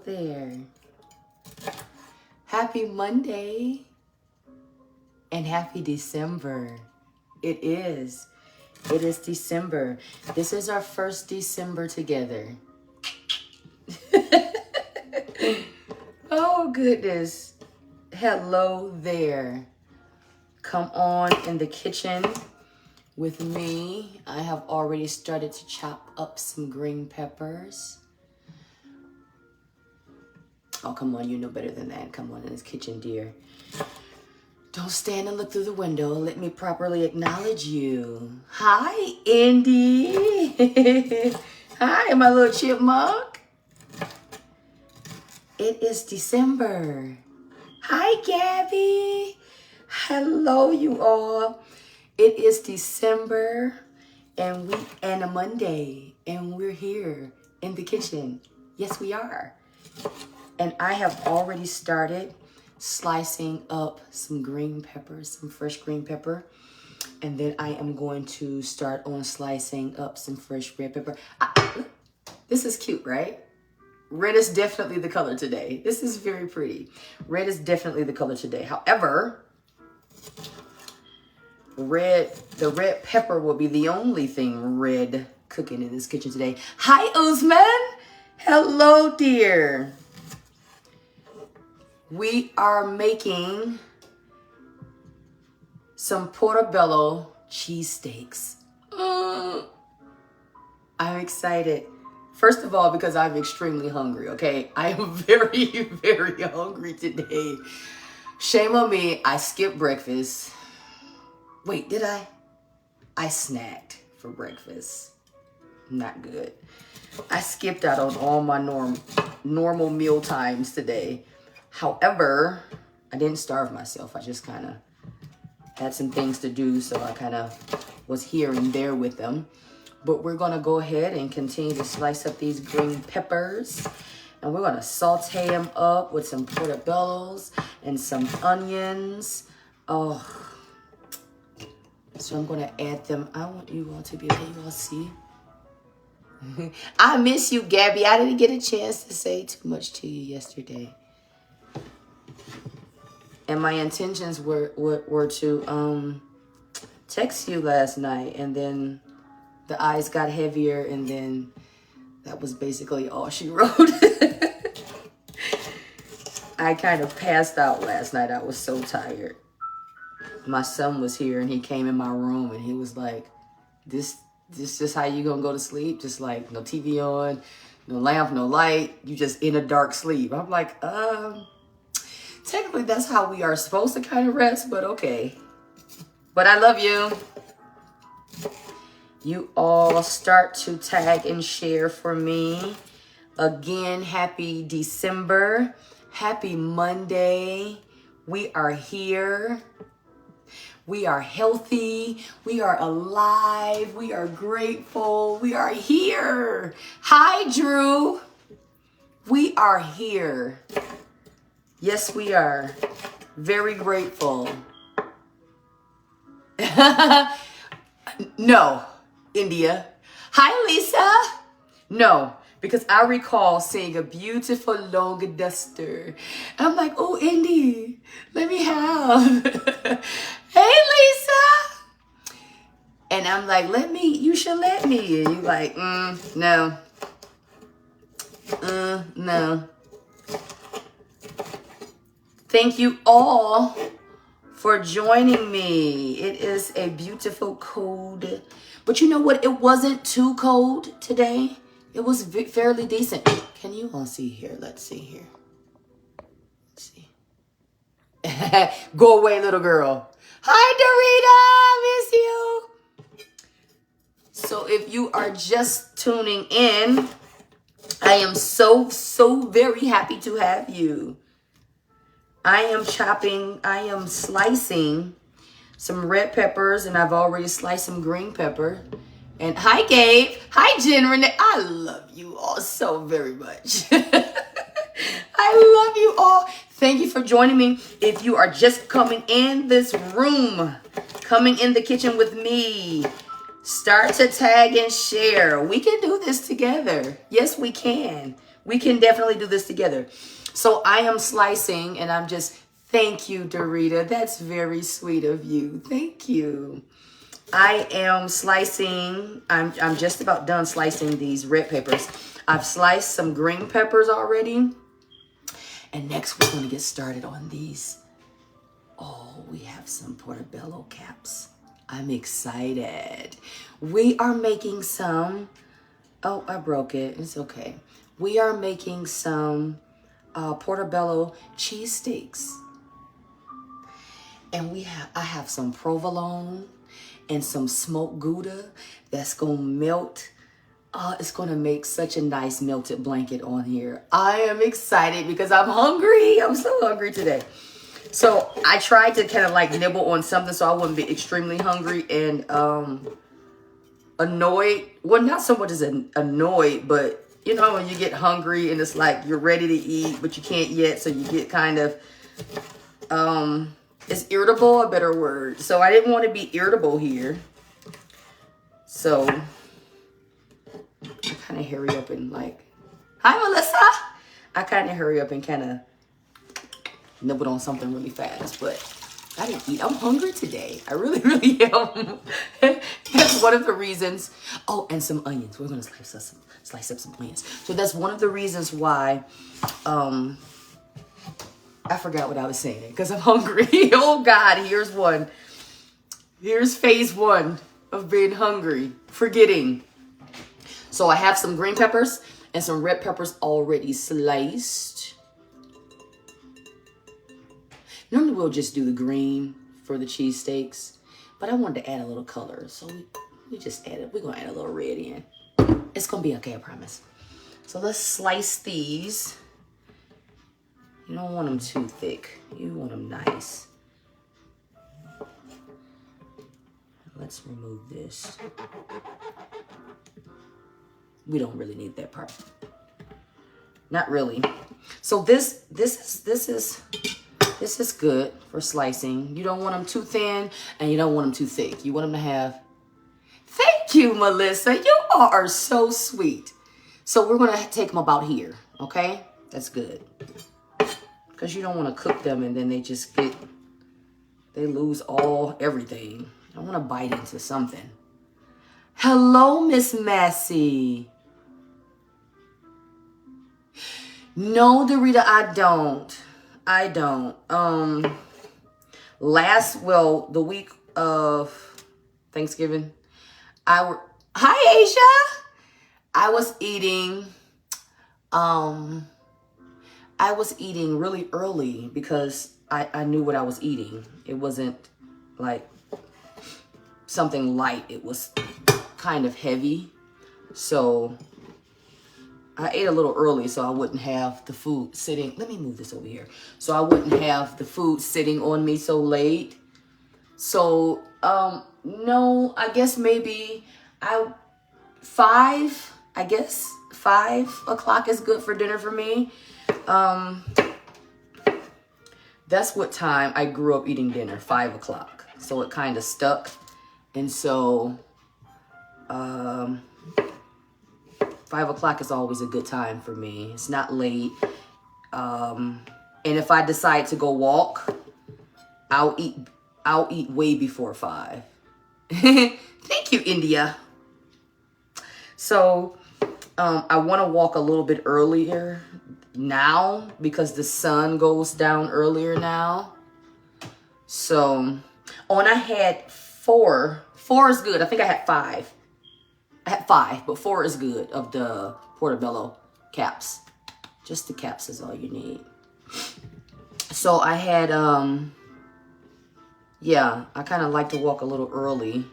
there. Happy Monday and happy December. It is December. This is our first December together. Oh goodness. Hello there. Come on in the kitchen with me. I have already started to chop up some green peppers. Oh, come on, you know better than that. Come on in this kitchen, dear. Don't stand and look through the window. Let me properly acknowledge you. Hi, Indy. Hi, my little chipmunk. It is December. Hi, Gabby. Hello, you all. It is December and a Monday, and we're here in the kitchen. Yes, we are. And I have already started slicing up some green peppers, some fresh green pepper. And then I am going to start on slicing up some fresh red pepper. This is cute, right? Red is definitely the color today. This is very pretty. Red is definitely the color today. However, the red pepper will be the only thing red cooking in this kitchen today. Hi, Usman. Hello, dear. We are making some Portobello cheesesteaks. I'm excited. First of all, because I'm extremely hungry, okay? I am very, very hungry today. Shame on me, I skipped breakfast. Wait, did I? I snacked for breakfast. Not good. I skipped out on all my normal meal times today. However, I didn't starve myself. I just kind of had some things to do, so I kind of was here and there with them. But we're going to go ahead and continue to slice up these green peppers. And we're going to saute them up with some portobellos and some onions. Oh, so I'm going to add them. I want you all to be able to see. I miss you, Gabby. I didn't get a chance to say too much to you yesterday. And my intentions were to text you last night, and then the eyes got heavier, and then that was basically all she wrote. I kind of passed out last night. I was so tired. My son was here, and he came in my room, and he was like, this just how you gonna go to sleep? Just like no TV on, no lamp, no light. You just in a dark sleep. I'm like, technically, that's how we are supposed to kind of rest, but okay. But I love you. You all start to tag and share for me. Again, happy December. Happy Monday. We are here. We are healthy. We are alive. We are grateful. We are here. Hi, Drew. We are here. Yes, we are. Very grateful. No, India. Hi, Lisa. No, because I recall seeing a beautiful long duster. I'm like, oh, Indy, let me have. Hey, Lisa. And I'm like, you should let me. And you're like, no. No. Thank you all for joining me. It is a beautiful cold, but you know what? It wasn't too cold today. It was fairly decent. Can you all see here? Let's see here. Let's see. Go away, little girl. Hi, Dorita. Miss you. So if you are just tuning in, I am so very happy to have you. I am slicing some red peppers, and I've already sliced some green pepper. And hi, Gabe. Hi, Jen Renee. I love you all so very much. I love you all. Thank you for joining me. If you are just coming in this room, coming in the kitchen with me, start to tag and share. We can do this together. Yes, we can. We can definitely do this together. So I am slicing, and I'm just, thank you, Dorita. That's very sweet of you. Thank you. I am slicing, I'm just about done slicing these red peppers. I've sliced some green peppers already. And next we're going to get started on these. Oh, we have some Portobello caps. I'm excited. We are making some, oh, I broke it. It's okay. We are making some Portobello cheesesteaks. And I have some provolone and some smoked Gouda that's going to melt. It's going to make such a nice melted blanket on here. I am excited because I'm hungry. I'm so hungry today. So I tried to kind of like nibble on something so I wouldn't be extremely hungry and annoyed. Well, not so much as annoyed, but you know when you get hungry and it's like you're ready to eat, but you can't yet. So you get kind of, is irritable a better word? So I didn't want to be irritable here. So I kind of hurry up and like, hi, Melissa. I kind of hurry up and kind of nibbled on something really fast, but I didn't eat. I'm hungry today. I really, really am. That's one of the reasons. Oh, and some onions. We're going to slice up some onions. So that's one of the reasons why, I forgot what I was saying because I'm hungry. Oh God, here's one. Here's phase one of being hungry, forgetting. So I have some green peppers and some red peppers already sliced. Normally we'll just do the green for the cheesesteaks, but I wanted to add a little color. So we just added, we're going to add a little red in. It's going to be okay, I promise. So let's slice these. You don't want them too thick. You want them nice. Let's remove this. We don't really need that part. Not really. So this is good for slicing. You don't want them too thin and you don't want them too thick. You want them to have. Thank you, Melissa. You are so sweet. So we're going to take them about here. Okay? That's good. Because you don't want to cook them and then they just they lose everything. I want to bite into something. Hello, Miss Massey. No, Dorita, I don't. The week of Thanksgiving, hi, Asia. I was eating really early because I knew what I was eating. It wasn't like something light. It was kind of heavy. So I ate a little early so I wouldn't have the food sitting. Let me move this over here. So I wouldn't have the food sitting on me so late. So, no, I guess maybe 5 o'clock is good for dinner for me. That's what time I grew up eating dinner, 5 o'clock. So it kind of stuck. And so, 5 o'clock is always a good time for me. It's not late. And if I decide to go walk, I'll eat way before 5. Thank you, India. So, I want to walk a little bit earlier now because the sun goes down earlier now. So, and I had 4. 4 is good. I think I had 5. I had 5, but 4 is good of the Portobello caps. Just the caps is all you need. So I had, yeah, I kind of like to walk a little early.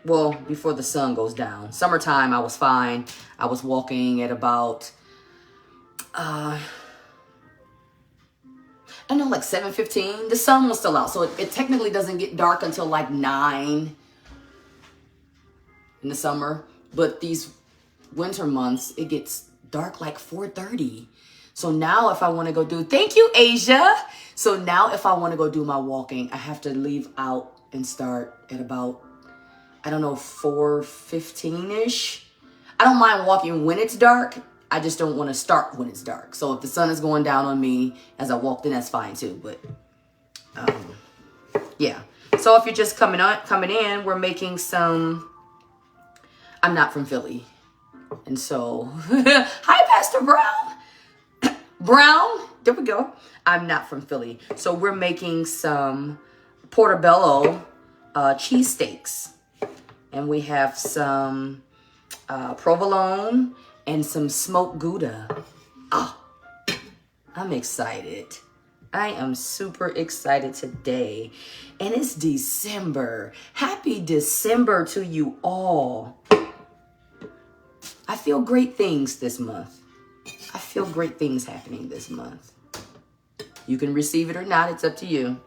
Well, before the sun goes down. Summertime, I was fine. I was walking at about, I know, like 7:15. The sun was still out, so it technically doesn't get dark until like 9 in the summer. But these winter months, it gets dark like 4:30. So now if I want to go do, thank you, Asia. So now if I want to go do my walking, I have to leave out and start at about, I don't know, 4:15-ish. I don't mind walking when it's dark. I just don't want to start when it's dark. So if the sun is going down on me as I walk in, that's fine too. But yeah. So if you're just coming in, we're making some. I'm not from Philly, and so hi, Pastor Brown. Brown. There we go. I'm not from Philly, so we're making some Portobello cheesesteaks, and we have some provolone and some smoked Gouda. Oh, I'm excited. I am super excited today. And it's December. Happy December to you all. I feel great things this month. I feel great things happening this month. You can receive it or not. It's up to you.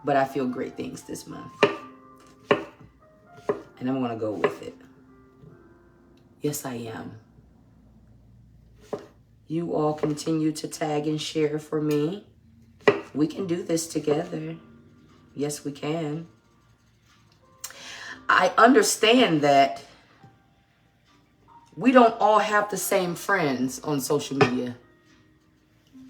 But I feel great things this month. And I'm going to go with it. Yes, I am. You all continue to tag and share for me. We can do this together. Yes, we can. I understand that we don't all have the same friends on social media.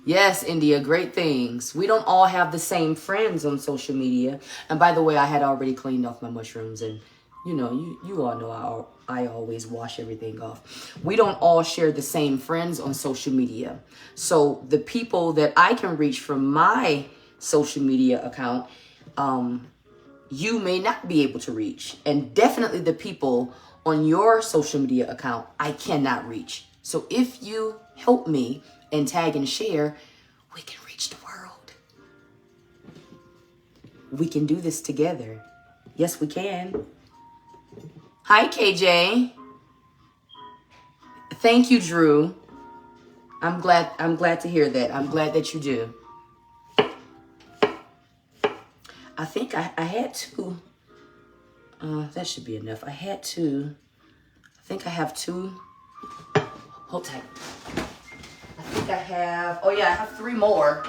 Yes, India, great things. We don't all have the same friends on social media. And by the way, I had already cleaned off my mushrooms, and you know, you all know I always wash everything off. We don't all share the same friends on social media. So the people that I can reach from my social media account, you may not be able to reach. And definitely the people on your social media account, I cannot reach. So if you help me and tag and share, we can reach the world. We can do this together. Yes, we can. Hi, KJ. Thank you, Drew. I'm glad to hear that. I'm glad that you do. I think I had two. That should be enough. I had two. I think I have two. Hold tight. I think I have. Oh yeah, I have three more.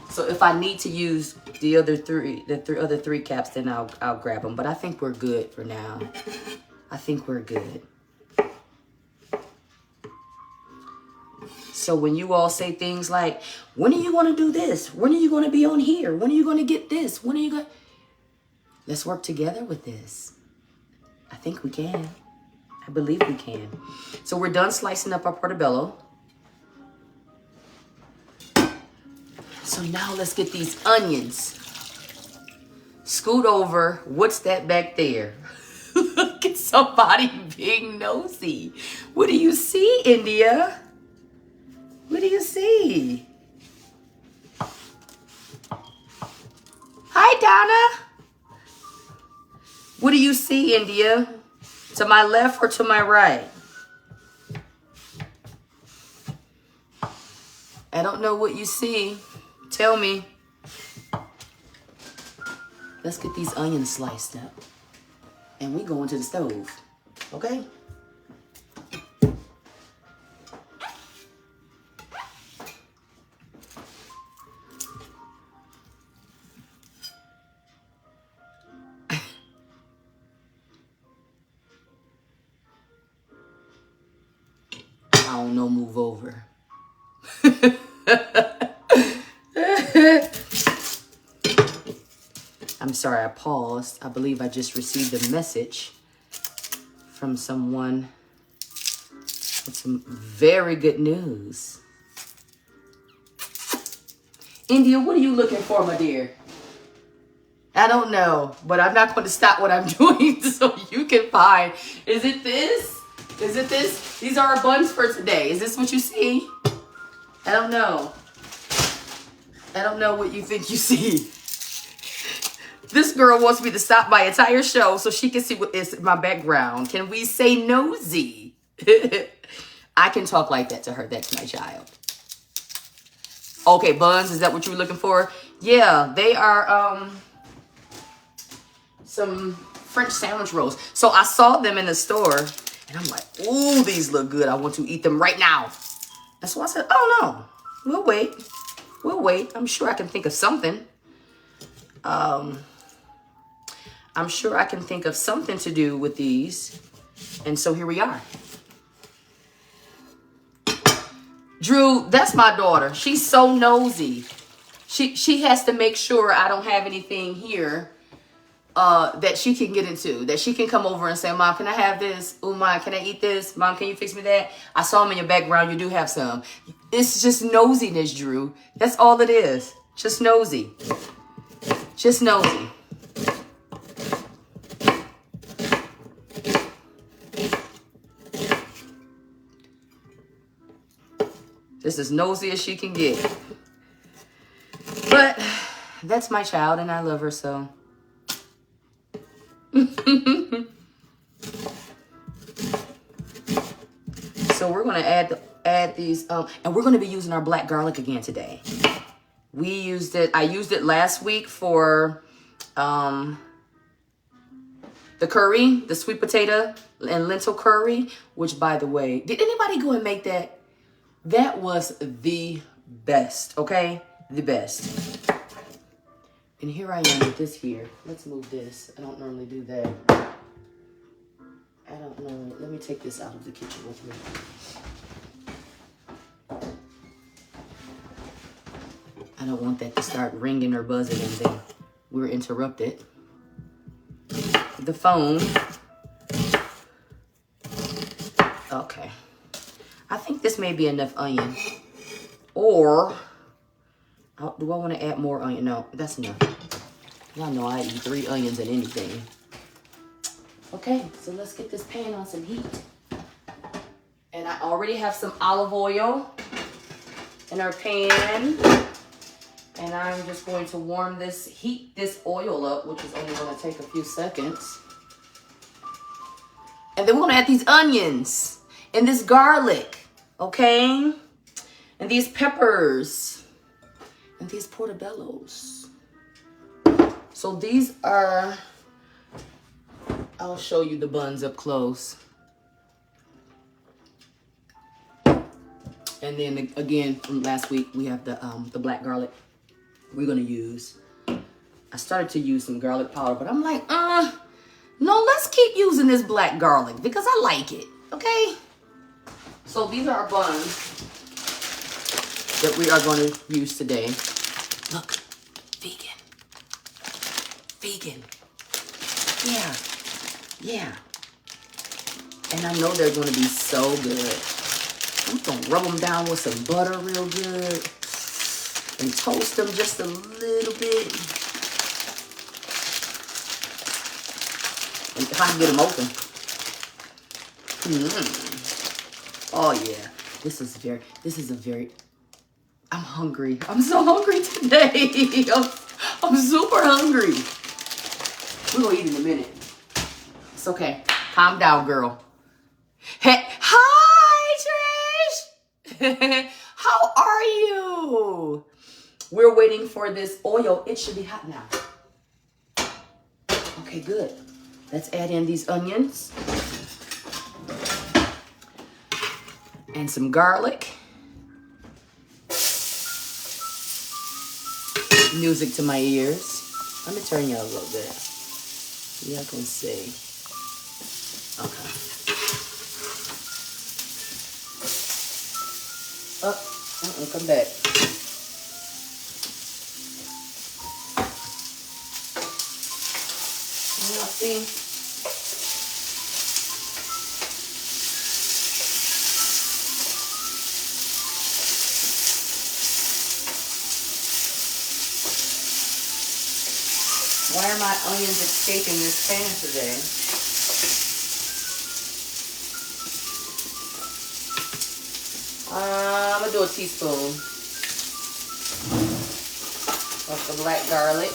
So if I need to use the other three caps, then I'll grab them. But I think we're good for now. I think we're good. So when you all say things like, when are you going to do this? When are you going to be on here? When are you going to get this? When are you going to... Let's work together with this. I think we can. I believe we can. So we're done slicing up our portobello. So now let's get these onions. Scoot over. What's that back there? Look at somebody being nosy. What do you see, India? What do you see? Hi, Donna. What do you see, India? To my left or to my right? I don't know what you see. Tell me. Let's get these onions sliced up. And we go into the stove. Okay? I don't know, move over. I'm sorry, I paused. I believe I just received a message from someone with some very good news. India, what are you looking for, my dear? I don't know, but I'm not going to stop what I'm doing so you can find. Is it this? Is it this? These are our buns for today. Is this what you see? I don't know. I don't know what you think you see. This girl wants me to stop my entire show so she can see what is my background. Can we say nosy? I can talk like that to her. That's my child. Okay, buns, is that what you were looking for? Yeah, they are some French sandwich rolls. So I saw them in the store and I'm like, ooh, these look good. I want to eat them right now. And so I said, oh no, we'll wait. We'll wait. I'm sure I can think of something. I'm sure I can think of something to do with these. And so here we are. Drew, that's my daughter. She's so nosy. She has to make sure I don't have anything here that she can get into, that she can come over and say, Mom, can I have this? Oh, Mom, can I eat this? Mom, can you fix me that? I saw them in your background. You do have some. It's just nosiness, Drew. That's all it is. Just nosy. Just nosy. Just as nosy as she can get. But that's my child and I love her so. So we're going to add these, and we're going to be using our black garlic again today. I used it last week for the curry, the sweet potato and lentil curry, which, by the way, did anybody go and make that? That was the best, okay? The best. And here I am with this here. Let's move this. I don't normally do that. I don't know. Let me take this out of the kitchen with me. I don't want that to start ringing or buzzing and then we're interrupted. The phone. Okay. I think this may be enough onion. Or, do I want to add more onion? No, that's enough. Y'all know I eat 3 onions in anything. Okay, so let's get this pan on some heat. And I already have some olive oil in our pan. And I'm just going to heat this oil up, which is only going to take a few seconds. And then we're going to add these onions and this garlic, okay? And these peppers and these portobellos. So these are, I'll show you the buns up close. And then again, from last week, we have the black garlic we're gonna use. I started to use some garlic powder, but I'm like, no, let's keep using this black garlic because I like it, okay? So these are our buns that we are going to use today. Look, vegan. Vegan. Yeah. And I know they're going to be so good. I'm going to rub them down with some butter real good and toast them just a little bit. And if I can get them open. Oh yeah, this is a very, I'm hungry. I'm so hungry today. I'm super hungry. We're gonna eat in a minute. It's okay. Calm down, girl. Hey, hi, Trish. How are you? We're waiting for this oil. It should be hot now. Okay, good. Let's add in these onions. And some garlic. Music to my ears. Let me turn you a little bit. Y'all can see. Okay. Oh, come back. Y'all see? Why are my onions escaping this pan today? I'm going to do a teaspoon of the black garlic.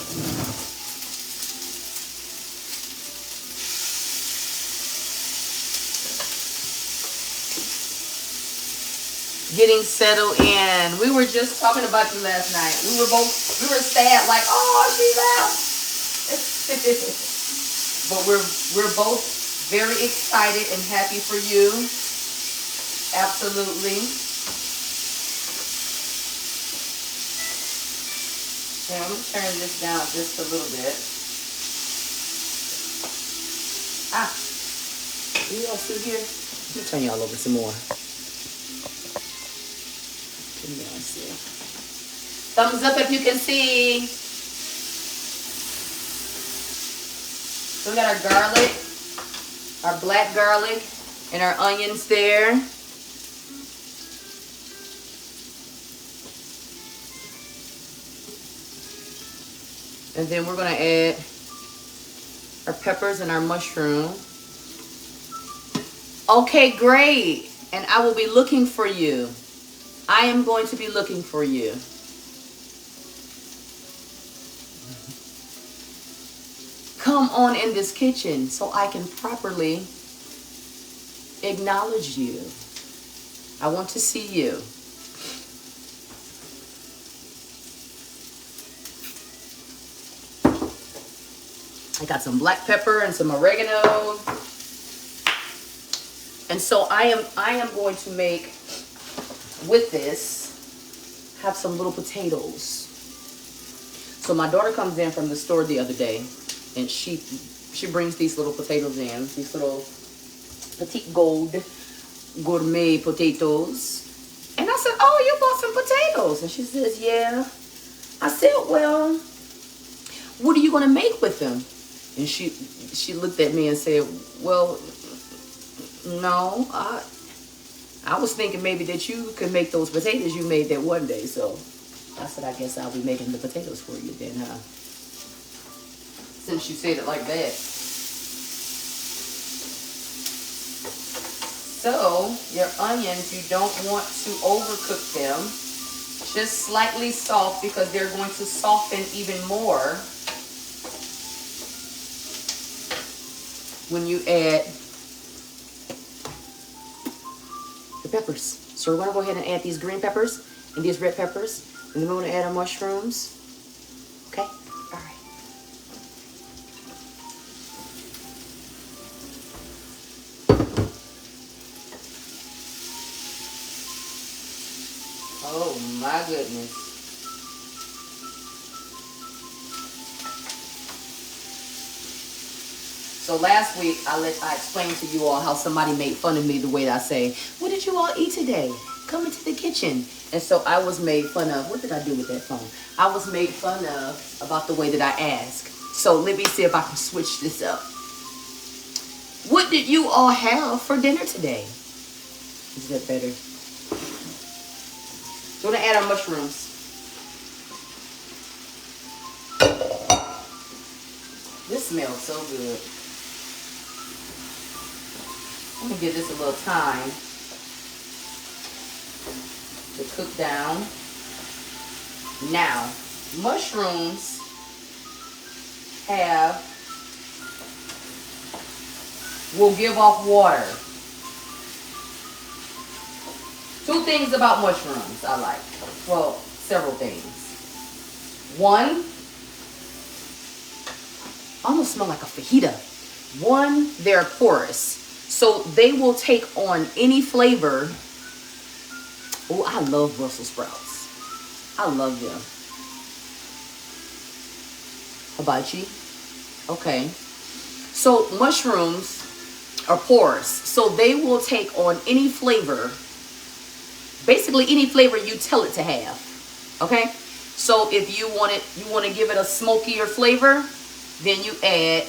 Getting settled in. We were just talking about you last night. We were sad, like, oh, she left. But we're both very excited and happy for you. Absolutely. Okay, I'm going to turn this down just a little bit. You all see here? Let me turn y'all over some more. see. Thumbs up if you can see. So we got our garlic, our black garlic, and our onions there. And then we're gonna add our peppers and our mushroom. Okay, great. And I will be looking for you. I am going to be looking for you. Come on in this kitchen so I can properly acknowledge you. I want to see you. I got some black pepper and some oregano. And so I am going to make, with this, have some little potatoes. So my daughter comes in from the store the other day, and she brings these little potatoes in, these little petite gold gourmet potatoes. And I said, oh, you bought some potatoes? And she says, yeah. I said, well, what are you going to make with them? And she looked at me and said, well, no, I was thinking maybe that you could make those potatoes you made that one day. So I said, I guess I'll be making the potatoes for you then, huh? Since you said it like that. So your onions, you don't want to overcook them. Just slightly soft because they're going to soften even more when you add the peppers. So we're going to go ahead and add these green peppers and these red peppers. And then we're going to add our mushrooms. Okay? All right. Oh my goodness. So last week, I explained to you all how somebody made fun of me the way that I say, what did you all eat today? Come into the kitchen. And so I was made fun of. What did I do with that phone? I was made fun of about the way that I ask. So let me see if I can switch this up. What did you all have for dinner today? Is that better? So we're going to add our mushrooms. This smells so good. I'm going to give this a little time to cook down. Now, mushrooms will give off water. Two things about mushrooms I like. Well, several things. One, almost smell like a fajita. One, they're porous. So they will take on any flavor. Oh, I love Brussels sprouts. I love them. Hibachi. Okay. So mushrooms are porous. So they will take on any flavor. Basically any flavor you tell it to have. Okay? So if you want to give it a smokier flavor, then you add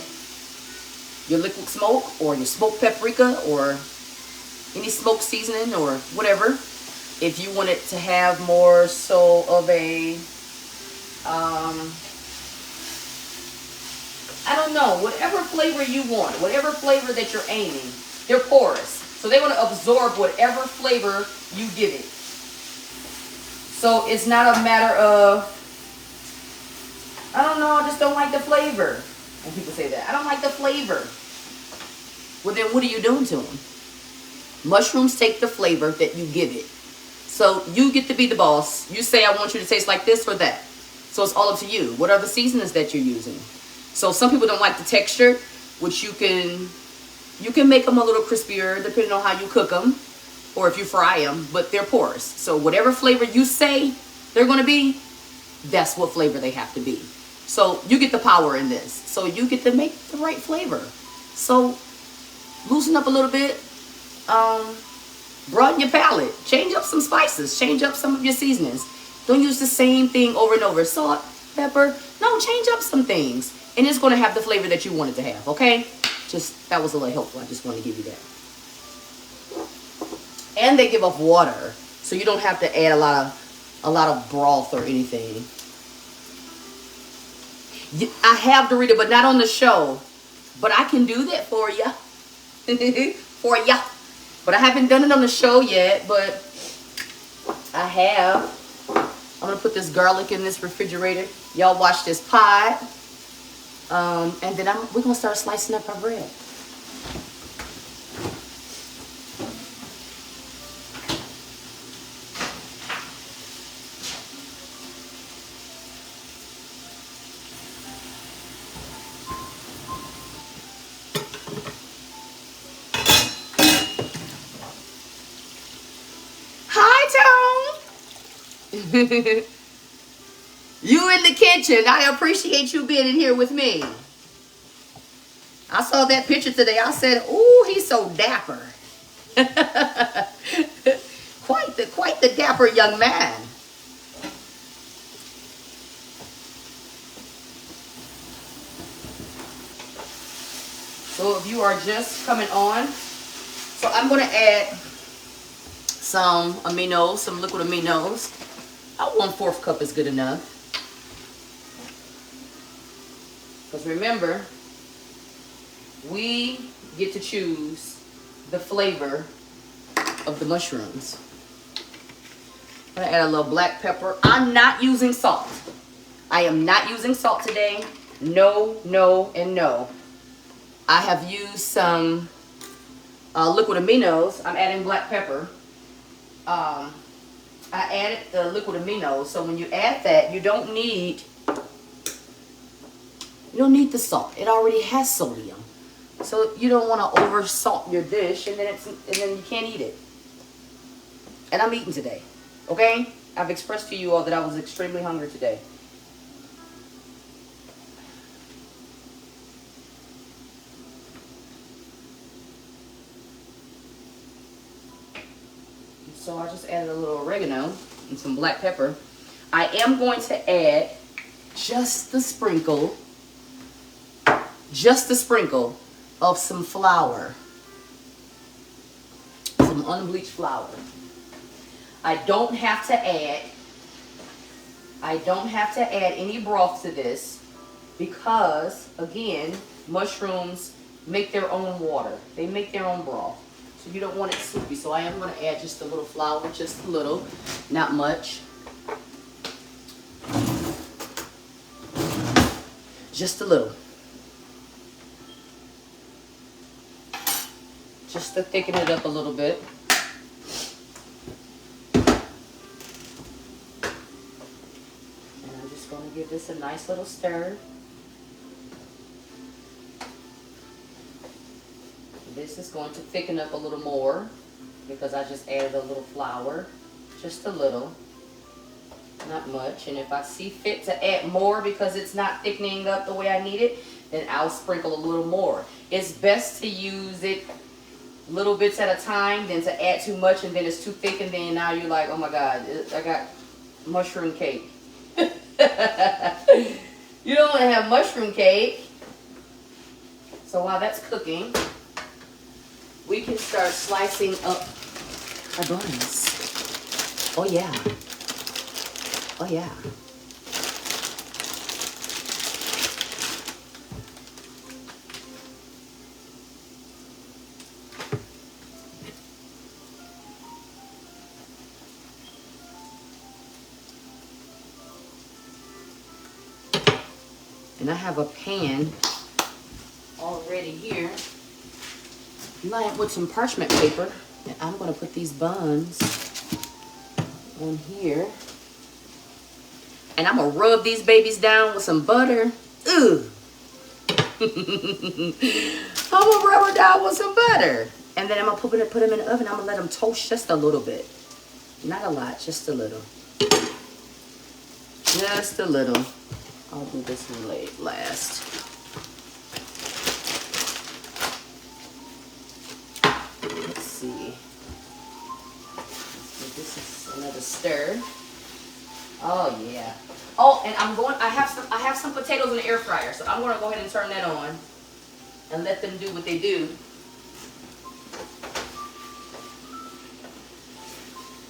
your liquid smoke or your smoked paprika or any smoked seasoning or whatever. If you want it to have more so of a, I don't know, whatever flavor you want, whatever flavor that you're aiming, they're porous. So they want to absorb whatever flavor you give it. So it's not a matter of, I don't know, I just don't like the flavor. And people say that. I don't like the flavor. Well, then what are you doing to them? Mushrooms take the flavor that you give it. So you get to be the boss. You say, I want you to taste like this or that. So it's all up to you. What are the seasonings that you're using? So some people don't like the texture, which you can make them a little crispier depending on how you cook them or if you fry them, but they're porous. So whatever flavor you say they're going to be, that's what flavor they have to be. So you get the power in this. So you get to make the right flavor. So loosen up a little bit. Broaden your palate. Change up some spices. Change up some of your seasonings. Don't use the same thing over and over. Salt, pepper. No, change up some things. And it's going to have the flavor that you want it to have, okay? Just, that was a little helpful. I just want to give you that. And they give off water, so you don't have to add a lot of broth or anything. I have to read it, but not on the show. But I can do that for ya. For ya. But I haven't done it on the show yet, but I have. I'm going to put this garlic in this refrigerator. Y'all watch this pot. And then we're going to start slicing up our bread. You in the kitchen. I appreciate you being in here with me. I saw that picture today. I said, ooh, he's so dapper. quite the dapper young man. So if you are just coming on, so I'm going to add some aminos, some liquid aminos. About 1/4 cup is good enough. Because remember, we get to choose the flavor of the mushrooms. I'm going to add a little black pepper. I'm not using salt. I am not using salt today. No, no, and no. I have used some liquid aminos. I'm adding black pepper. I added the liquid aminos, so when you add that, you don't need the salt. It already has sodium, so you don't want to over salt your dish, and then you can't eat it. And I'm eating today, okay? I've expressed to you all that I was extremely hungry today. So I just added a little oregano and some black pepper. I am going to add just a sprinkle of some flour. Some unbleached flour. I don't have to add any broth to this because, again, mushrooms make their own water. They make their own broth. So you don't want it soupy. So I am going to add just a little flour, just a little, not much. Just a little. Just to thicken it up a little bit. And I'm just going to give this a nice little stir. This is going to thicken up a little more because I just added a little flour, just a little, not much. And if I see fit to add more because it's not thickening up the way I need it, then I'll sprinkle a little more. It's best to use it little bits at a time than to add too much and then it's too thick and then now you're like, oh my God, I got mushroom cake. You don't want to have mushroom cake. So while that's cooking, we can start slicing up our buns. Oh yeah. Oh yeah. And I have a pan already here, lined with some parchment paper. And I'm going to put these buns on here. And I'm going to rub these babies down with some butter. Ooh. I'm going to rub her down with some butter. And then I'm going to put them in the oven. I'm going to let them toast just a little bit. Not a lot, just a little. Just a little. I'll do this one last. Let's see. another stir. Oh yeah. Oh, and I have some potatoes in the air fryer, so I'm gonna go ahead and turn that on and let them do what they do.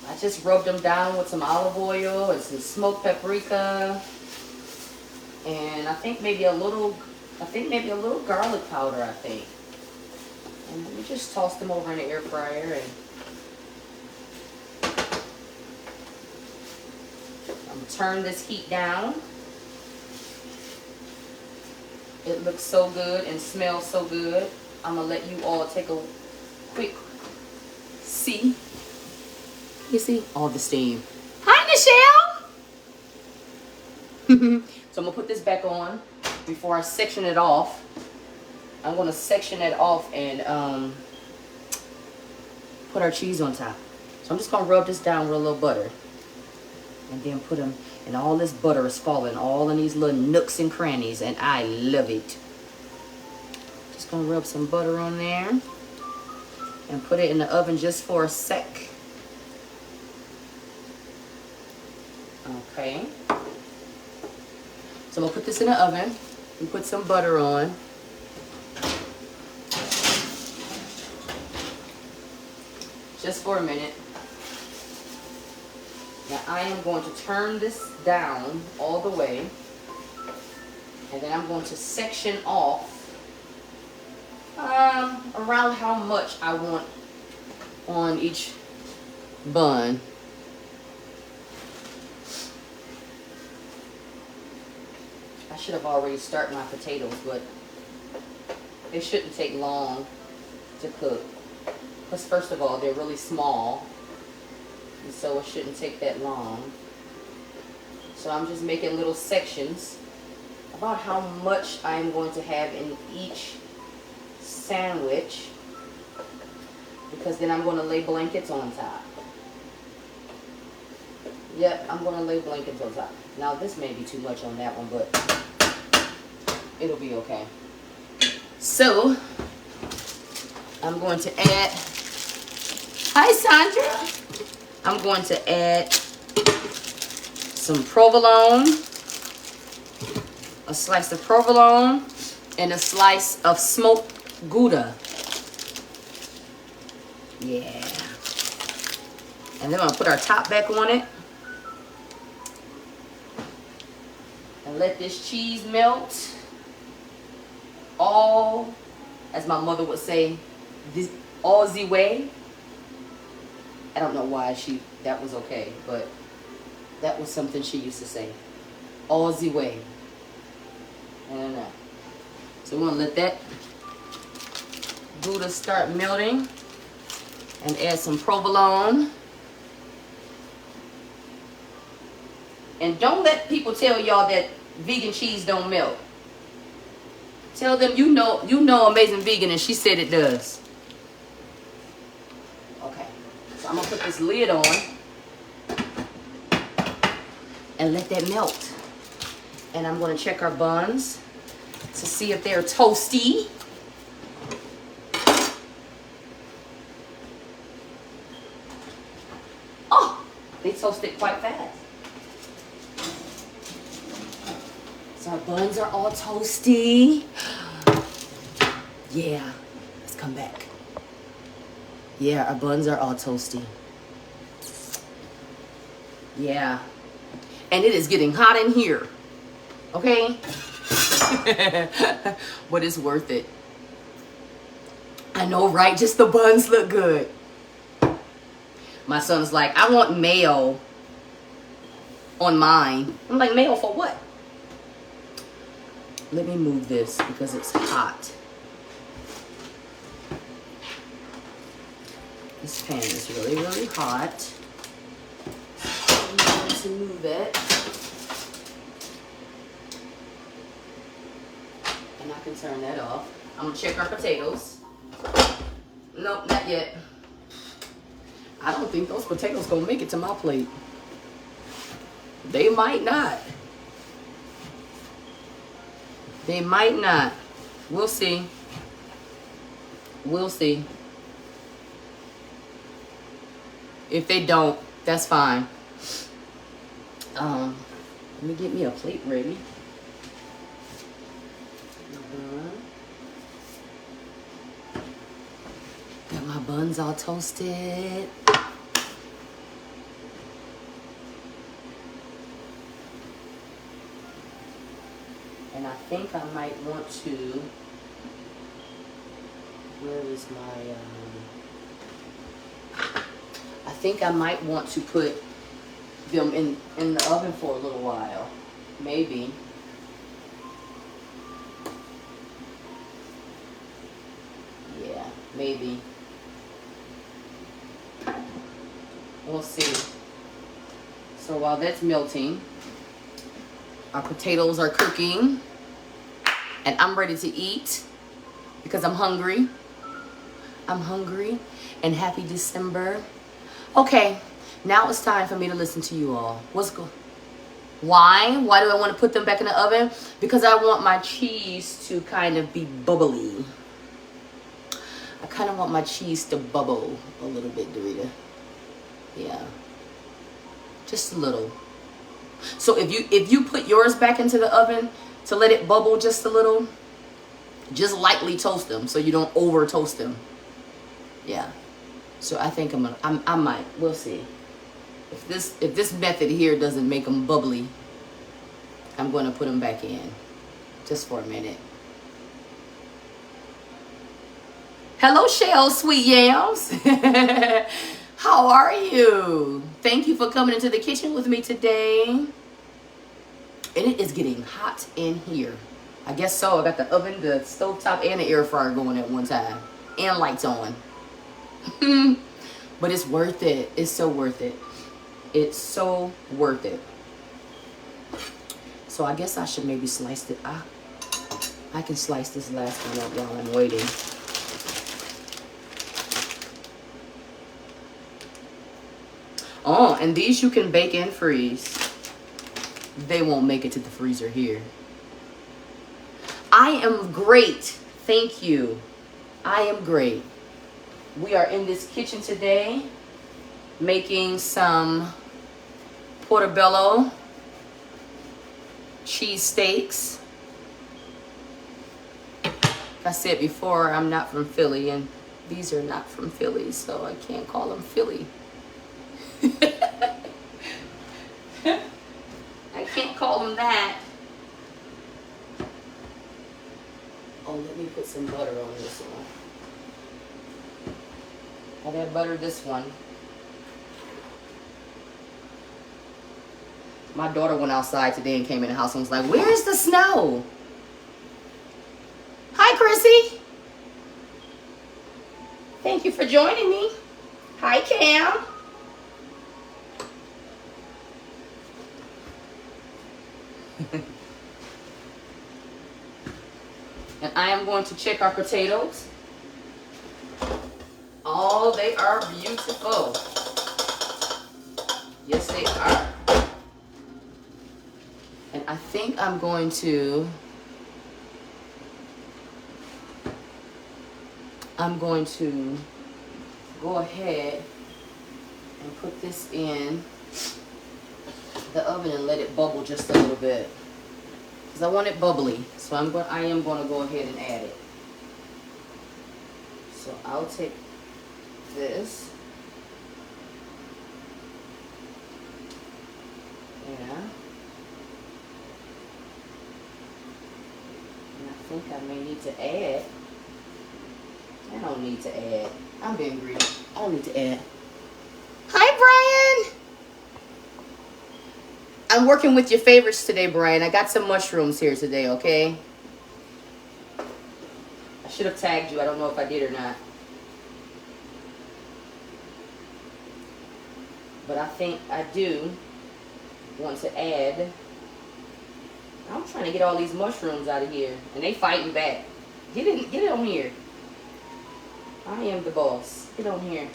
I just rubbed them down with some olive oil and some smoked paprika, and I think maybe a little garlic powder, I think. And let me just toss them over in the air fryer, and I'm gonna turn this heat down. It looks so good and smells so good. I'm gonna let you all take a quick see. You see all the steam. Hi, Michelle. So I'm gonna put this back on before I section it off. I'm gonna section it off and put our cheese on top. So I'm just gonna rub this down with a little butter, and then put them. And all this butter is falling all in these little nooks and crannies, and I love it. Just gonna rub some butter on there and put it in the oven just for a sec. Okay. So I'm gonna put this in the oven and put some butter on. Just for a minute. Now I am going to turn this down all the way, and then I'm going to section off around how much I want on each bun. I should have already started my potatoes, but they shouldn't take long to cook. Because first of all, they're really small, and so it shouldn't take that long. So I'm just making little sections about how much I'm going to have in each sandwich, because then I'm going to lay blankets on top. Yep, I'm going to lay blankets on top. Now this may be too much on that one, but it'll be okay. So I'm going to add, hi Sandra, I'm going to add some provolone, a slice of provolone, and a slice of smoked Gouda. Yeah. And then I'm going to put our top back on it. And let this cheese melt. All, as my mother would say, this all the way. I don't know why that was okay, but that was something she used to say. All the way. I don't know. So we're going to let that Gouda start melting and add some provolone. And don't let people tell y'all that vegan cheese don't melt. Tell them you know Amazing Vegan, and she said it does. Okay, so I'm gonna put this lid on and let that melt. And I'm gonna check our buns to see if they're toasty. Oh, they toasted quite fast. So our buns are all toasty. Yeah, let's come back. Yeah, our buns are all toasty. Yeah. And it is getting hot in here. Okay? But it's worth it. I know, right? Just the buns look good. My son's like, I want mayo on mine. I'm like, mayo for what? Let me move this because it's hot. This pan is really, really hot. I'm going to move it. And I can turn that off. I'm going to check our potatoes. Nope, not yet. I don't think those potatoes going to make it to my plate. They might not. They might not. We'll see. We'll see. If they don't, That's fine. Let me get me a plate ready. Got my buns all toasted. And I think I might want to, where is my, I think I might want to put them in the oven for a little while. Maybe. Yeah, maybe. We'll see. So while that's melting, our potatoes are cooking, and I'm ready to eat because I'm hungry. I'm hungry, and happy December. Okay, now it's time for me to listen to you all. Why? Why do I want to put them back in the oven? Because I want my cheese to kind of be bubbly. I kind of want my cheese to bubble a little bit, Dorita. Yeah, just a little. So if you put yours back into the oven to let it bubble just a little, just lightly toast them so you don't over toast them. Yeah. So I think I might. We'll see. If this method here doesn't make them bubbly, I'm going to put them back in just for a minute. Hello, Shell Sweet Yams. How are you? Thank you for coming into the kitchen with me today. And it is getting hot in here. I guess so. I got the oven, the stovetop, and the air fryer going at one time. And lights on. But it's worth it. It's so worth it. It's so worth it. So I guess I should maybe slice it. I can slice this last one up while I'm waiting. Oh, and these you can bake and freeze. They won't make it to the freezer here. I am great. Thank you. I am great. We are in this kitchen today making some Portobello cheesesteaks. Like I said before, I'm not from Philly, and these are not from Philly, so I can't call them Philly. I can't call them that. Oh, let me put some butter on this one. I gotta butter this one. My daughter went outside today and came in the house and was like, "Where's the snow?" Hi, Chrissy. Thank you for joining me. Hi, Cam. And I am going to check our potatoes. Oh, they are beautiful. Yes, they are. And I think I'm going to go ahead and put this in the oven and let it bubble just a little bit. Because I want it bubbly. So I am going to go ahead and add it. So I'll take this. Yeah. And I think I may need to add. I don't need to add. I'm being greedy. I don't need to add. Hi, Brian. I'm working with your favorites today, Brian. I got some mushrooms here today, okay? I should have tagged you. I don't know if I did or not. But I think I do want to add. I'm trying to get all these mushrooms out of here. And they fighting back. Get it on here. I am the boss. Get on here.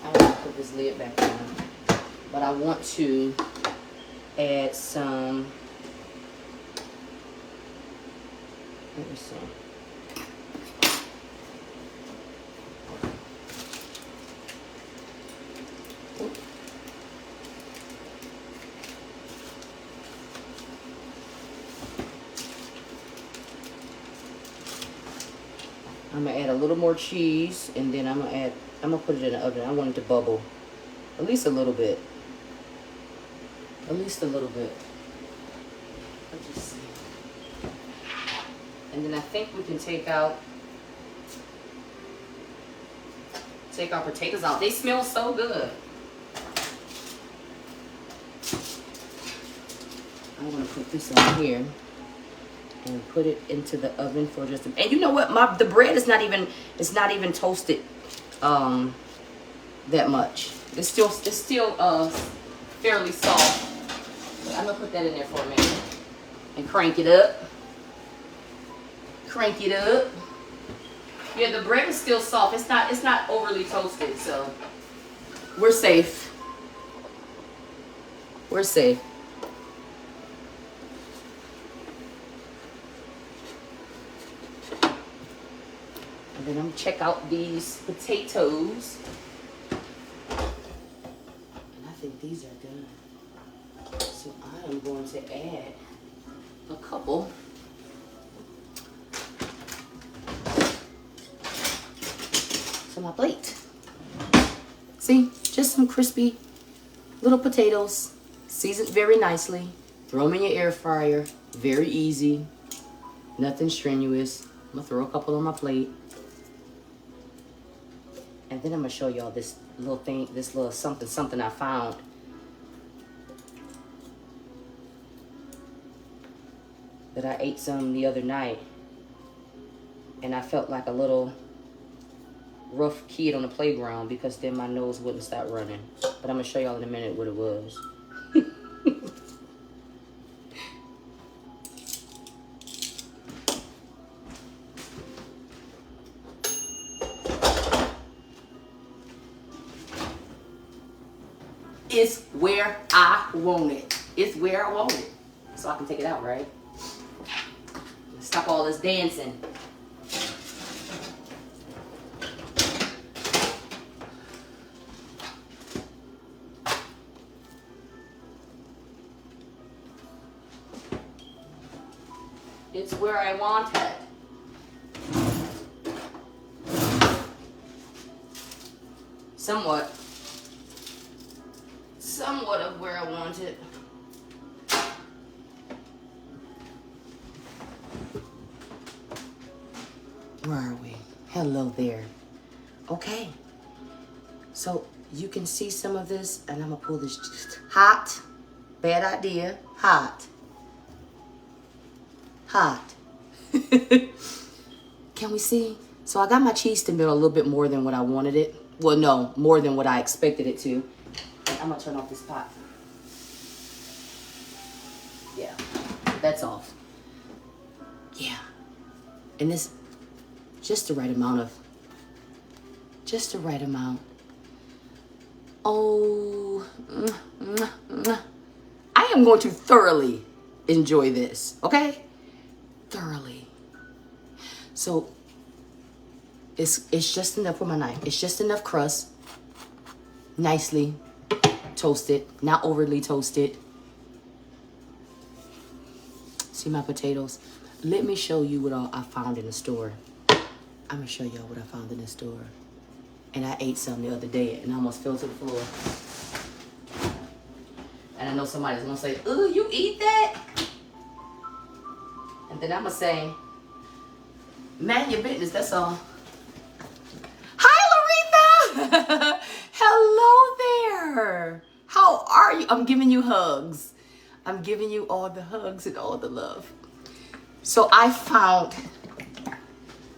I'm going to put this lid back on. But I want to add some. Let me see. I'm gonna add a little more cheese, and then I'm gonna put it in the oven. I want it to bubble. At least a little bit. At least a little bit. Let's just see. And then I think we can take our potatoes out. They smell so good. I'm gonna put this on here and put it into the oven for just and you know what? The bread is not even toasted that much. It's still fairly soft. But I'm gonna put that in there for a minute and crank it up. Crank it up. Yeah, the bread is still soft. It's not overly toasted, so we're safe. We're safe. And then I'm gonna check out these potatoes. And I think these are done. So I am going to add a couple. To my plate. See, just some crispy little potatoes, seasoned very nicely. Throw them in your air fryer. Very easy. Nothing strenuous. I'm gonna throw a couple on my plate. And then I'm gonna show y'all this little thing, this little something I found. That I ate some the other night. And I felt like a little rough kid on the playground because then my nose wouldn't stop running. But I'm gonna show y'all in a minute what it was. It's where I want it. It's where I want it. So I can take it out, right? Stop all this dancing. It's where I want it. Somewhat of where I want it. Where are we? Hello there. Okay. So you can see some of this, and I'm gonna pull this hot. Bad idea. Hot. Hot. Can we see? So I got my cheese to melt a little bit more than what I wanted it. Well, no, more than what I expected it to. And I'm gonna turn off this pot. Yeah, that's off. Yeah. And this, just the right amount. Oh, I am going to thoroughly enjoy this, okay? Thoroughly. So it's just enough with my knife. It's just enough crust, nicely toasted, not overly toasted. See my potatoes? Let me show you what I found in the store. I'm gonna show y'all what I found in the store. And I ate some the other day and I almost fell to the floor. And I know somebody's gonna say, "Ooh, you eat that?" And then I'm gonna say, "Man, your business, that's all." Hi, Laretha! Hello there. How are you? I'm giving you hugs. I'm giving you all the hugs and all the love. So I found,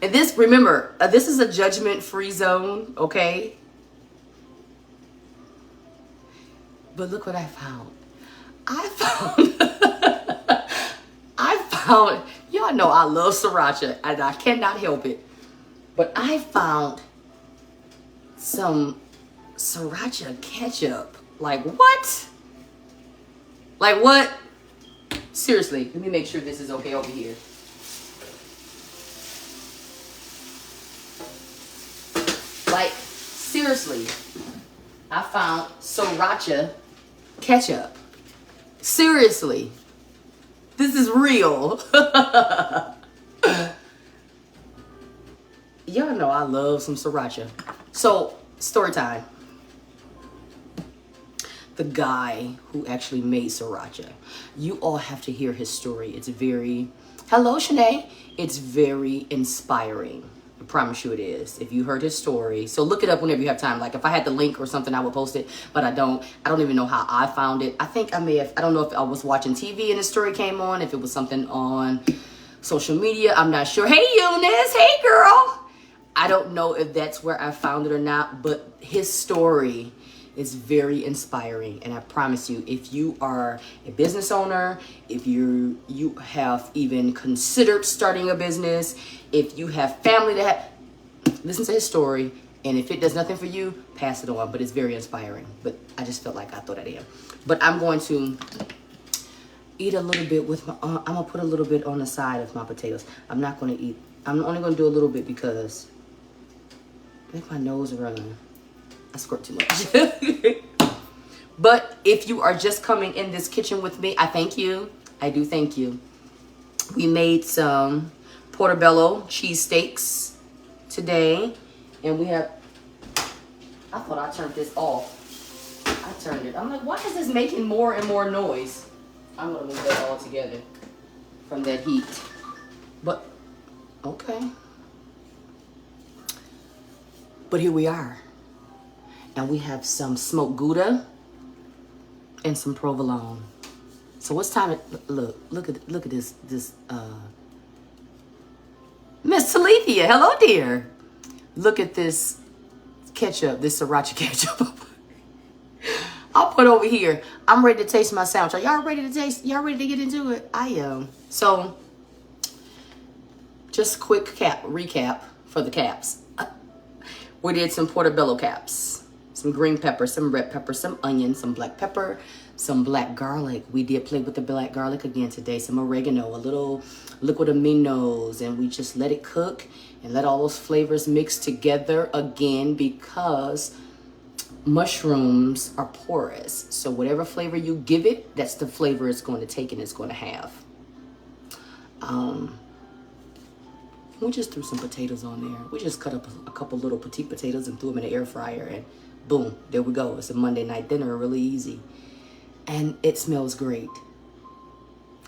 and this, remember, this is a judgment-free zone, okay? But look what I found. I found, y'all know I love sriracha, and I cannot help it. But I found some sriracha ketchup. Like what? Like what? Seriously, let me make sure this is okay over here. Like, seriously, I found sriracha ketchup. Seriously, this is real. Y'all know I love some sriracha. So, story time. The guy who actually made sriracha. You all have to hear his story. It's very, hello Shanae. It's very inspiring. I promise you it is. If you heard his story. So look it up whenever you have time. Like if I had the link or something, I would post it. But I don't even know how I found it. I think I may have, I don't know if I was watching TV and the story came on. If it was something on social media. I'm not sure. Hey Eunice. Hey girl. I don't know if that's where I found it or not. But his story is very inspiring, and I promise you, if you are a business owner, if you have even considered starting a business, if you have family that listen to his story, and if it does nothing for you, pass it on. But it's very inspiring. But I just felt like I throw that in. But I'm going to eat a little bit with my. I'm gonna put a little bit on the side of my potatoes. I'm not gonna eat. I'm only gonna do a little bit because make my nose run. I squirt too much. But if you are just coming in this kitchen with me, I thank you. I do thank you. We made some Portobello cheesesteaks today. And we have, I thought I turned this off. I turned it. I'm like, why is this making more and more noise? I'm going to move that all together from that heat. But, okay. But here we are. And we have some smoked Gouda and some provolone. So what's time? Look at this Miss Talithia. Hello, dear. Look at this ketchup, this sriracha ketchup. I'll put over here. I'm ready to taste my sandwich. Are y'all ready to taste? Y'all ready to get into it? I am. So, just quick recap for the caps. We did some Portobello caps. Some green pepper, some red pepper, some onion, some black pepper, some black garlic. We did play with the black garlic again today. Some oregano, a little liquid aminos, and we just let it cook and let all those flavors mix together again because mushrooms are porous. So whatever flavor you give it, that's the flavor it's going to take and it's going to have. We just threw some potatoes on there. We just cut up a couple little petite potatoes and threw them in the air fryer and boom, there we go. It's a Monday night dinner, really easy. And it smells great.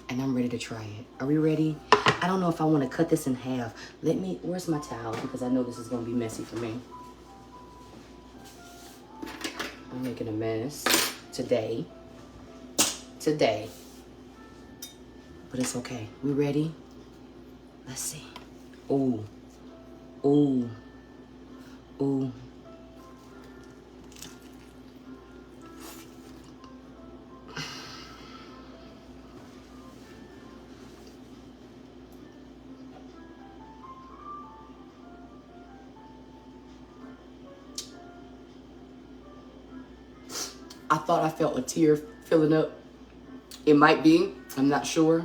And I'm ready to try it. Are we ready? I don't know if I want to cut this in half. Where's my towel? Because I know this is going to be messy for me. I'm making a mess today. But it's okay. We ready? Let's see. Ooh. Ooh. Ooh. I thought I felt a tear filling up. It might be, I'm not sure.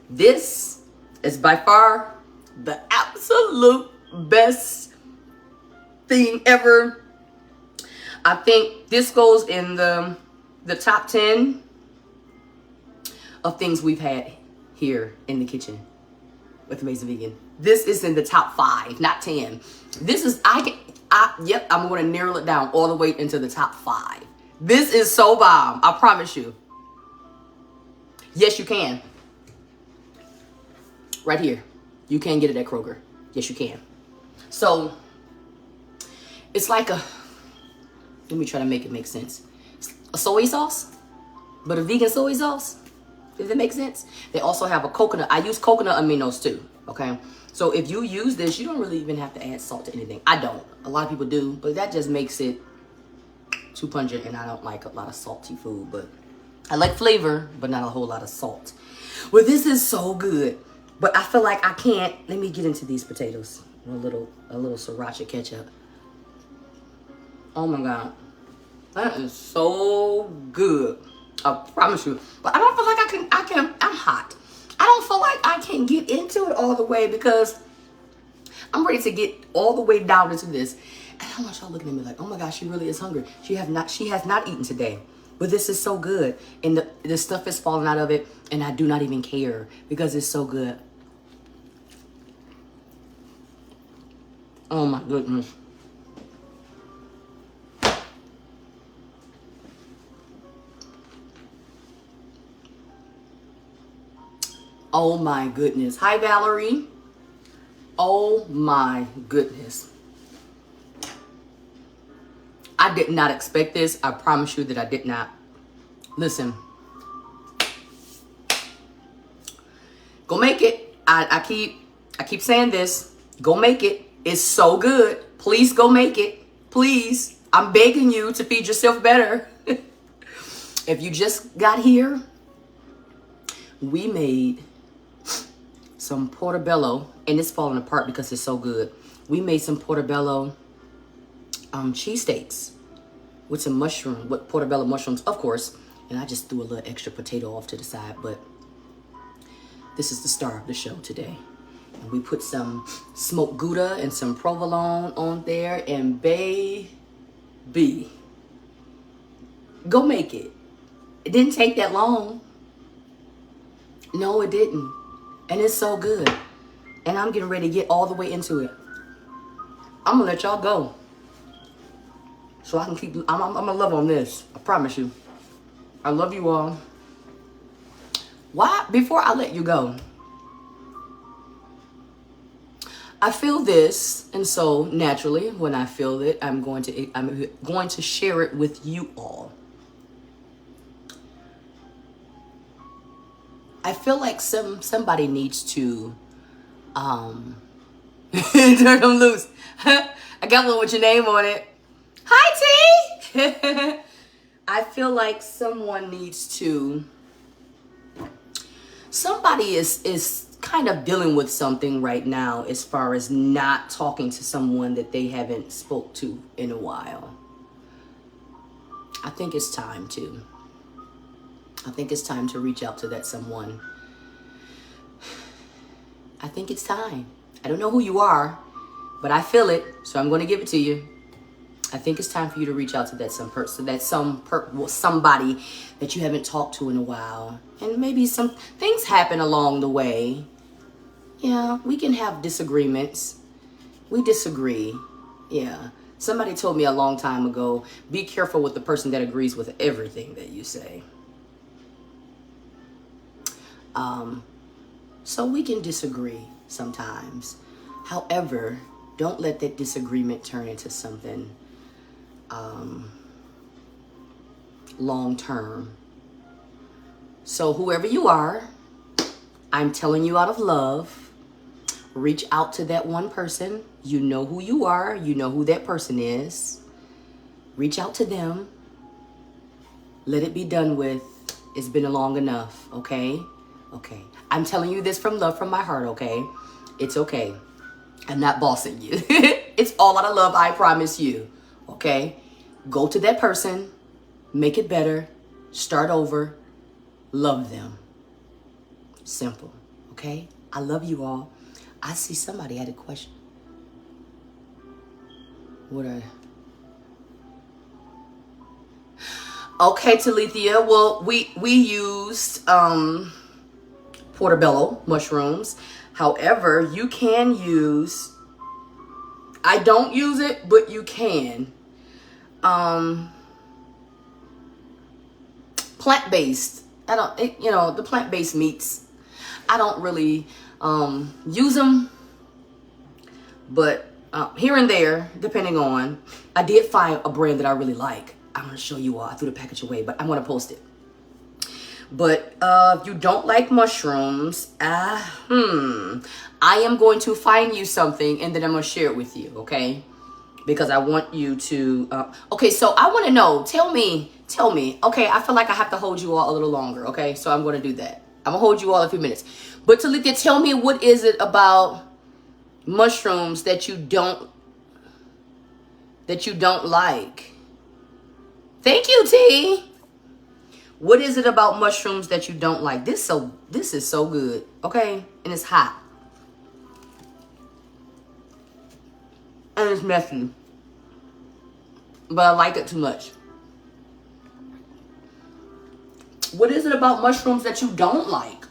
This is by far the absolute best thing ever. I think this goes in the top 10 of things we've had here in the kitchen with Amazing Vegan. This is in the top 5, not 10. This is, yep, I'm going to narrow it down all the way into the top 5. This is so bomb. I promise you. Yes, you can. Right here. You can get it at Kroger. Yes, you can. So, it's like let me try to make it make sense. A soy sauce, but a vegan soy sauce. Does that make sense? They also have a coconut. I use coconut aminos too, okay? So if you use this, you don't really even have to add salt to anything. I don't. A lot of people do, but that just makes it too pungent, and I don't like a lot of salty food, but I like flavor, but not a whole lot of salt. Well, this is so good, but I feel like I can't. Let me get into these potatoes. A little sriracha ketchup. Oh my God. That is so good. I promise you. But I don't feel like I'm hot. I don't feel like I can get into it all the way because I'm ready to get all the way down into this. And I want y'all looking at me like, oh my gosh, she really is hungry. She has not eaten today. But this is so good. And the stuff is falling out of it. And I do not even care because it's so good. Oh my goodness. Oh my goodness. Hi, Valerie. Oh my goodness. I did not expect this. I promise you that I did not. Listen. Go make it. I keep saying this. Go make it. It's so good. Please go make it. Please. I'm begging you to feed yourself better. If you just got here, we made some Portobello, and it's falling apart because it's so good. We made some Portobello cheesesteaks with some with Portobello mushrooms, of course. And I just threw a little extra potato off to the side, but this is the star of the show today. And we put some smoked Gouda and some provolone on there, and baby, go make it. It didn't take that long. No, it didn't. And it's so good. And I'm getting ready to get all the way into it. I'm gonna let y'all go, so I can keep, I'm gonna love on this. I promise you. I love you all. Why? Before I let you go, I feel this, and so naturally, when I feel it, I'm going to share it with you all. I feel like somebody needs to turn them loose. I got one with your name on it. Hi, T. I feel like someone needs to. Somebody is kind of dealing with something right now as far as not talking to someone that they haven't spoke to in a while. I think it's time to. I think it's time to reach out to that someone. I think it's time. I don't know who you are, but I feel it, so I'm going to give it to you. I think it's time for you to reach out to that somebody that you haven't talked to in a while. And maybe some things happen along the way. Yeah, we can have disagreements. We disagree. Yeah. Somebody told me a long time ago, be careful with the person that agrees with everything that you say. So we can disagree sometimes. However, don't let that disagreement turn into something long term. So whoever you are, I'm telling you out of love, reach out to that one person. You know who you are. You know who that person is. Reach out to them. Let it be done with. It's been long enough, okay? Okay. I'm telling you this from love, from my heart, okay? It's okay. I'm not bossing you. It's all out of love, I promise you, okay? Go to that person. Make it better. Start over. Love them. Simple, okay? I love you all. I see somebody had a question. What are... Okay, Talithia. Well, we used Portobello mushrooms. However, you can use, I don't use it, but you can. Plant-based. The plant-based meats. I don't really use them, but here and there, depending on. I did find a brand that I really like. I'm going to show you all. I threw the package away, but I'm going to post it. But if you don't like mushrooms, I am going to find you something, and then I'm going to share it with you, okay? Because I want you to... okay, so I want to know. Tell me. Okay, I feel like I have to hold you all a little longer, okay? So I'm going to do that. I'm going to hold you all a few minutes. But Talithia, tell me, what is it about mushrooms that you don't like? Thank you, T. What is it about mushrooms that you don't like? This is so good, okay? And it's hot. And it's messy. But I like it too much. What is it about mushrooms that you don't like?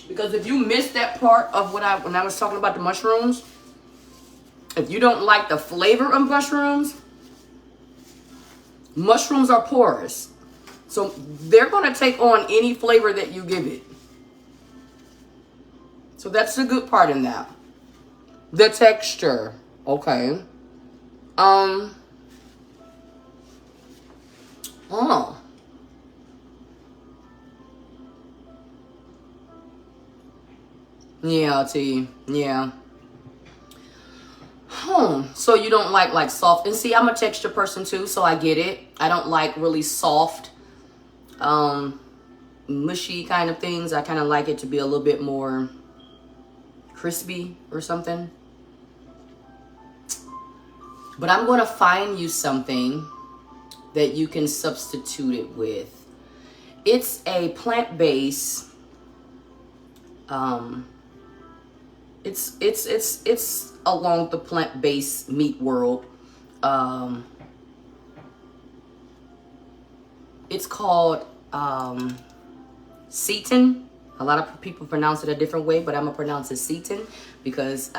Because if you missed that part of when I was talking about the mushrooms, if you don't like the flavor of mushrooms, mushrooms are porous. So they're going to take on any flavor that you give it. So that's the good part in that. The texture. Okay. Oh. Yeah, T. Yeah. So you don't like soft. And see, I'm a texture person too, so I get it. I don't like really soft, mushy kind of things. I kind of like it to be a little bit more crispy or something. But I'm going to find you something that you can substitute it with. It's a plant-based, it's along the plant-based meat world. It's called seitan. A lot of people pronounce it a different way, but I'm gonna pronounce it seitan because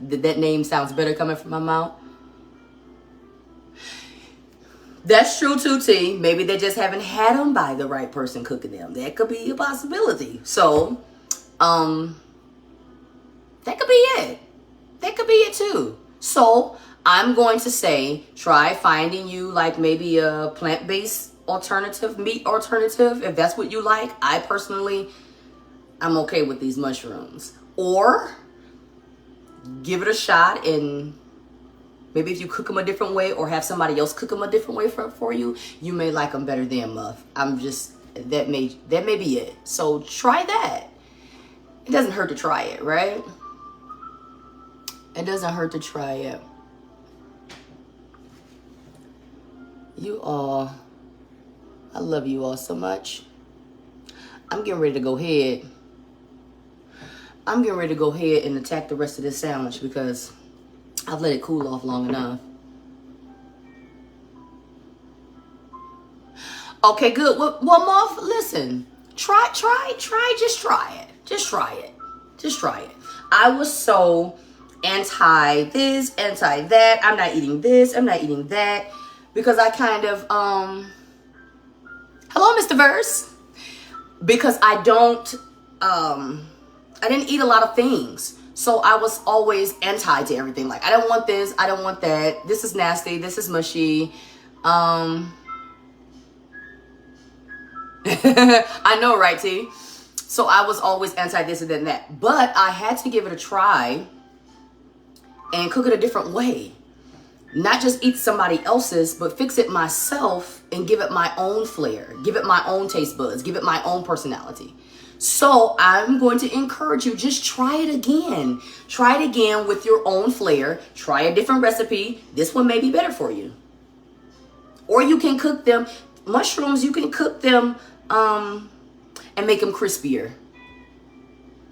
that name sounds better coming from my mouth. That's true too, T. Maybe they just haven't had them by the right person cooking them. That could be a possibility. So, that could be it. That could be it too. So, I'm going to say, try finding you like maybe a plant-based alternative, meat alternative, if that's what you like. I personally, I'm okay with these mushrooms. Or, give it a shot and maybe if you cook them a different way or have somebody else cook them a different way for you, you may like them better than Muff. That may be it. So try that. It doesn't hurt to try it, right? It doesn't hurt to try it. You all, I love you all so much. I'm getting ready to go ahead. And attack the rest of this sandwich because I've let it cool off long enough. Okay, good. Well, Muff, listen. Just try it. I was so anti this, anti that. I'm not eating this. I'm not eating that. Because I kind of, hello, Mr. Verse. Because I didn't eat a lot of things. So I was always anti to everything. Like, I don't want this. I don't want that. This is nasty. This is mushy. I know, right, T? So I was always anti this and then that. But I had to give it a try and cook it a different way. Not just eat somebody else's, but fix it myself and give it my own flair. Give it my own taste buds. Give it my own personality. So I'm going to encourage you, just try it again. Try it again with your own flair. Try a different recipe. This one may be better for you. Or you can cook them, mushrooms, you can cook them and make them crispier.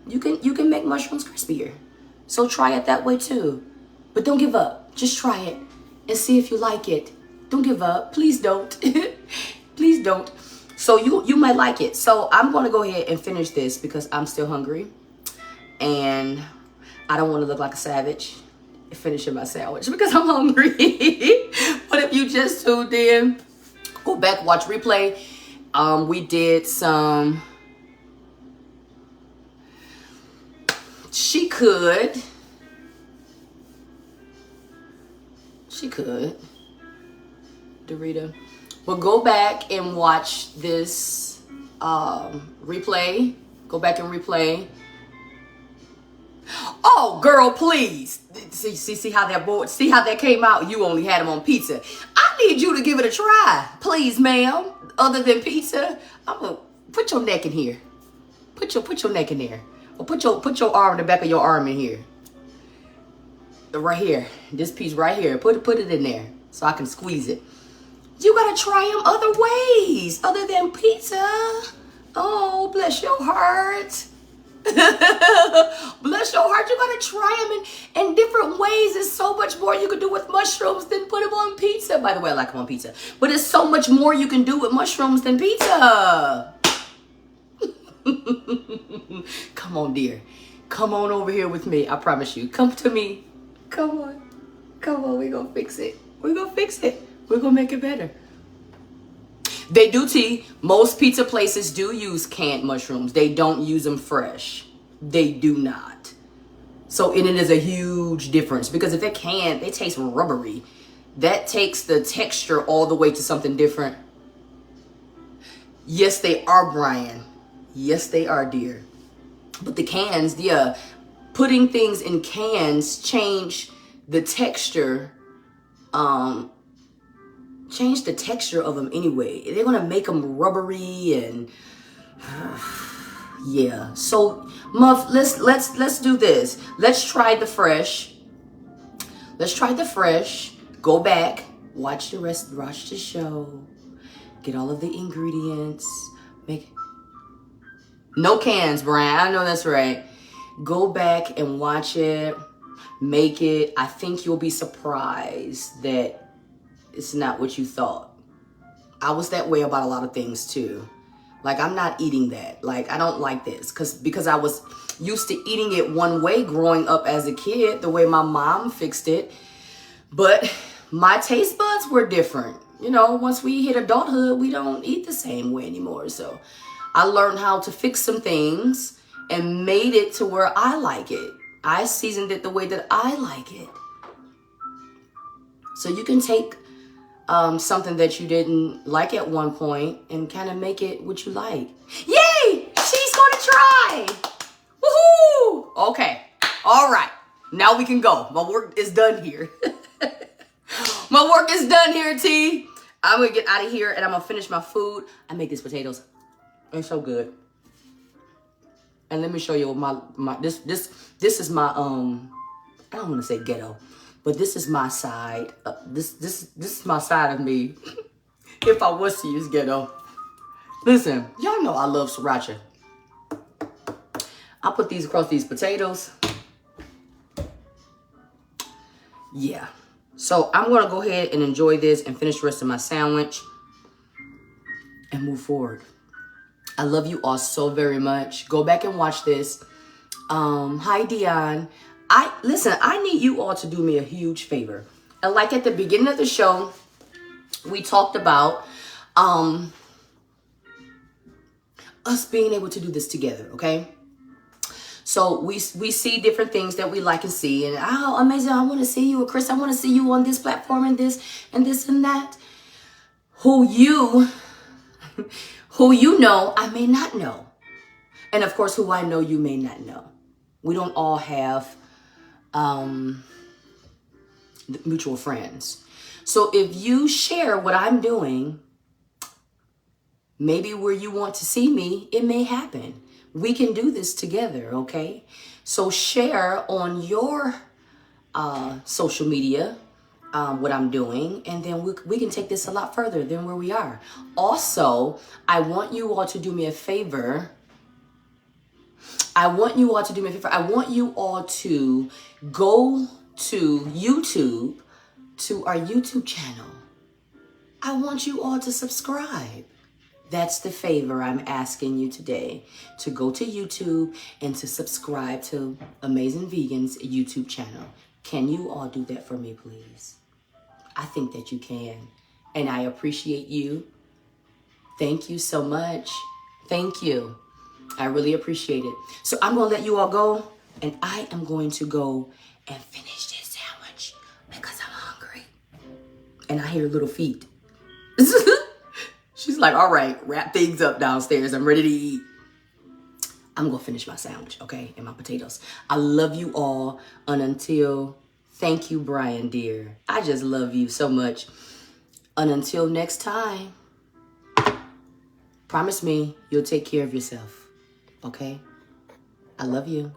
You can make mushrooms crispier. So try it that way too. But don't give up. Just try it and see if you like it. Don't give up. Please don't. Please don't. So you might like it. So I'm going to go ahead and finish this because I'm still hungry. And I don't want to look like a savage finishing my sandwich because I'm hungry. But if you just tuned in, go back, watch replay. We did some... She could. Dorita. Well, go back and watch this replay. Go back and replay. Oh, girl, please. See how that came out? You only had them on pizza. I need you to give it a try. Please, ma'am. Other than pizza, I'm going to put your neck in here. Put your neck in there. Or put your arm, the back of your arm in here. Right here. This piece right here. Put it in there so I can squeeze it. You gotta try them other ways other than pizza. Oh, bless your heart. Bless your heart. You gotta to try them in different ways. There's so much more you can do with mushrooms than put them on pizza. By the way, I like them on pizza. But there's so much more you can do with mushrooms than pizza. Come on, dear. Come on over here with me. I promise you. Come to me. Come on. Come on. We're going to fix it. We're going to fix it. We're going to make it better. They do tea. Most pizza places do use canned mushrooms. They don't use them fresh. They do not. So and it is a huge difference because if they're canned, they taste rubbery. That takes the texture all the way to something different. Yes, they are, Brian. Yes, they are, dear. But the cans, putting things in cans change the texture. Change the texture of them anyway. They're gonna make them rubbery and yeah. So Muff, let's do this. Let's try the fresh. Let's try the fresh. Go back, watch the show, get all of the ingredients. Make no cans, Brian. I know that's right. Go back and watch it. Make it. I think you'll be surprised that it's not what you thought. I was that way about a lot of things too. Like, I'm not eating that. Like, I don't like this because I was used to eating it one way growing up as a kid, the way my mom fixed it. But my taste buds were different. You know, once we hit adulthood, we don't eat the same way anymore. So I learned how to fix some things and made it to where I like it. I seasoned it the way that I like it. So you can take something that you didn't like at one point and kind of make it what you like. Yay! She's going to try! Woohoo! Okay. All right. Now we can go. My work is done here. My work is done here, T. I'm going to get out of here and I'm going to finish my food. I make these potatoes. They're so good. And let me show you my this is my I don't want to say ghetto. But this is my side. This is my side of me. If I was to use ghetto. Listen, y'all know I love sriracha. I put these across these potatoes. Yeah. So I'm going to go ahead and enjoy this and finish the rest of my sandwich. And move forward. I love you all so very much. Go back and watch this. Hi, Dion. Listen, I need you all to do me a huge favor. And like at the beginning of the show, we talked about us being able to do this together, okay? So we see different things that we like and see. And, oh, amazing, I want to see you. Or, Chris, I want to see you on this platform and this and this and that. Who you know, I may not know. And, of course, who I know, you may not know. We don't all have mutual friends. So if you share what I'm doing, maybe where you want to see me, it may happen. We can do this together, okay? So share on your social media what I'm doing, and then we can take this a lot further than where we are. Also, I want you all to do me a favor. I want you all to go to YouTube, to our YouTube channel. I want you all to subscribe. That's the favor I'm asking you today, to go to YouTube and to subscribe to Amazing Vegan's YouTube channel. Can you all do that for me, please? I think that you can. And I appreciate you. Thank you so much. Thank you. I really appreciate it. So I'm going to let you all go, and I am going to go and finish this sandwich because I'm hungry. And I hear little feet. She's like, all right, wrap things up downstairs. I'm ready to eat. I'm going to finish my sandwich, okay, and my potatoes. I love you all. And until, thank you, Brian, dear. I just love you so much. And until next time, promise me you'll take care of yourself. Okay? I love you.